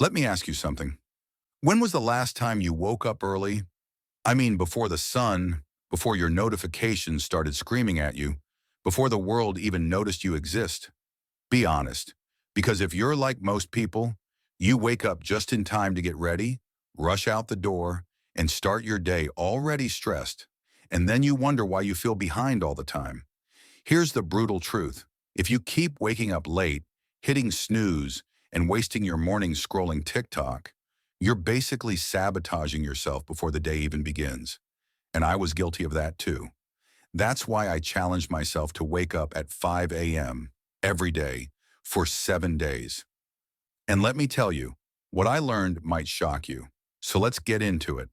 Let me ask you something. When was the last time you woke up early? I mean, before the sun, before your notifications started screaming at you, before the world even noticed you exist. Be honest, because if you're like most people, you wake up just in time to get ready, rush out the door, and start your day already stressed, and then you wonder why you feel behind all the time. Here's the brutal truth. If you keep waking up late, hitting snooze, and wasting your mornings scrolling TikTok, you're basically sabotaging yourself before the day even begins. And I was guilty of that too. That's why I challenged myself to wake up at 5 a.m. every day for 7 days. And let me tell you, what I learned might shock you. So let's get into it.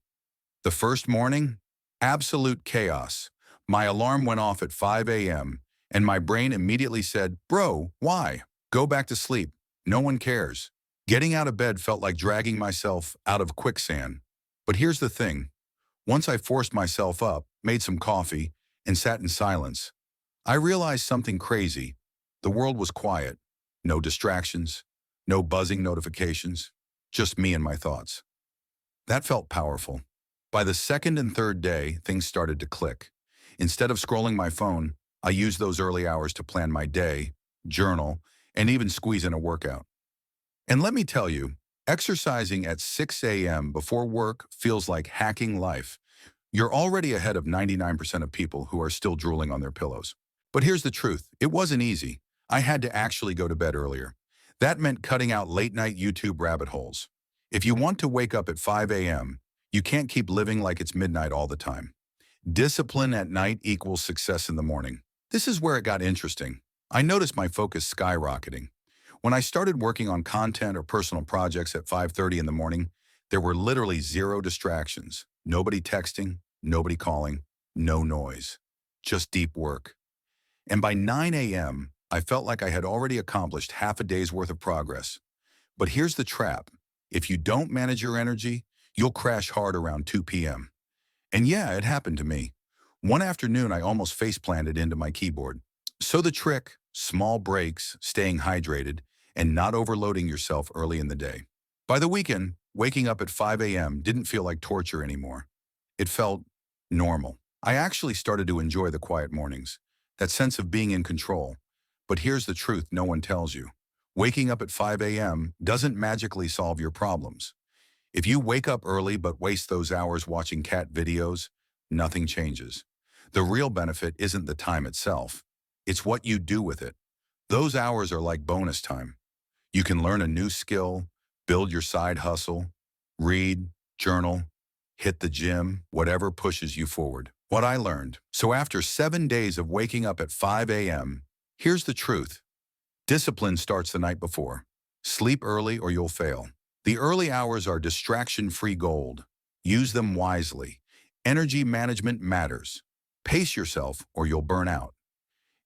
The first morning, absolute chaos. My alarm went off at 5 a.m. and my brain immediately said, "Bro, why? Go back to sleep. No one cares." Getting out of bed felt like dragging myself out of quicksand. But here's the thing. Once I forced myself up, made some coffee, and sat in silence, I realized something crazy. The world was quiet. No distractions, no buzzing notifications, just me and my thoughts. That felt powerful. By the second and third day, things started to click. Instead of scrolling my phone, I used those early hours to plan my day, journal, and even squeeze in a workout. And let me tell you, exercising at 6 a.m. before work feels like hacking life. You're already ahead of 99% of people who are still drooling on their pillows. But here's the truth. It wasn't easy. I had to actually go to bed earlier. That meant cutting out late-night YouTube rabbit holes. If you want to wake up at 5 a.m., you can't keep living like it's midnight all the time. Discipline at night equals success in the morning. This is where it got interesting. I noticed my focus skyrocketing. When I started working on content or personal projects at 5:30 in the morning, there were literally zero distractions. Nobody texting, nobody calling, no noise. Just deep work. And by 9 a.m., I felt like I had already accomplished half a day's worth of progress. But here's the trap. If you don't manage your energy, you'll crash hard around 2 p.m. And yeah, it happened to me. One afternoon, I almost face-planted into my keyboard. So the trick, small breaks, staying hydrated, and not overloading yourself early in the day. By the weekend, waking up at 5 a.m. didn't feel like torture anymore. It felt normal. I actually started to enjoy the quiet mornings, that sense of being in control. But here's the truth no one tells you. Waking up at 5 a.m. doesn't magically solve your problems. If you wake up early but waste those hours watching cat videos, nothing changes. The real benefit isn't the time itself. It's what you do with it. Those hours are like bonus time. You can learn a new skill, build your side hustle, read, journal, hit the gym, whatever pushes you forward. What I learned. So after 7 days of waking up at 5 a.m., here's the truth. Discipline starts the night before. Sleep early or you'll fail. The early hours are distraction-free gold. Use them wisely. Energy management matters. Pace yourself or you'll burn out.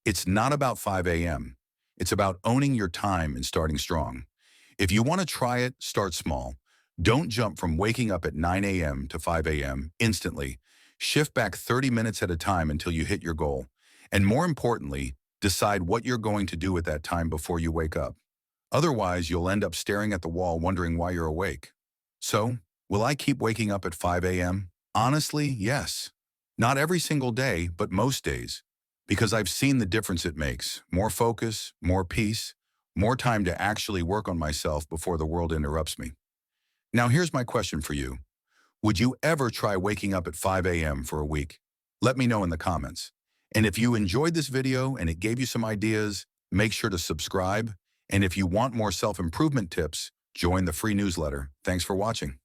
It's not about 5 a.m. It's about owning your time and starting strong. If you want to try it, start small. Don't jump from waking up at 9 a.m. to 5 a.m. instantly. Shift back 30 minutes at a time until you hit your goal. And more importantly, decide what you're going to do at that time before you wake up. Otherwise, you'll end up staring at the wall wondering why you're awake. So, will I keep waking up at 5 a.m.? Honestly, yes. Not every single day, but most days. Because I've seen the difference it makes. More focus, more peace, more time to actually work on myself before the world interrupts me. Now here's my question for you. Would you ever try waking up at 5 a.m. for a week? Let me know in the comments. And if you enjoyed this video and it gave you some ideas, make sure to subscribe. And if you want more self-improvement tips, join the free newsletter. Thanks for watching.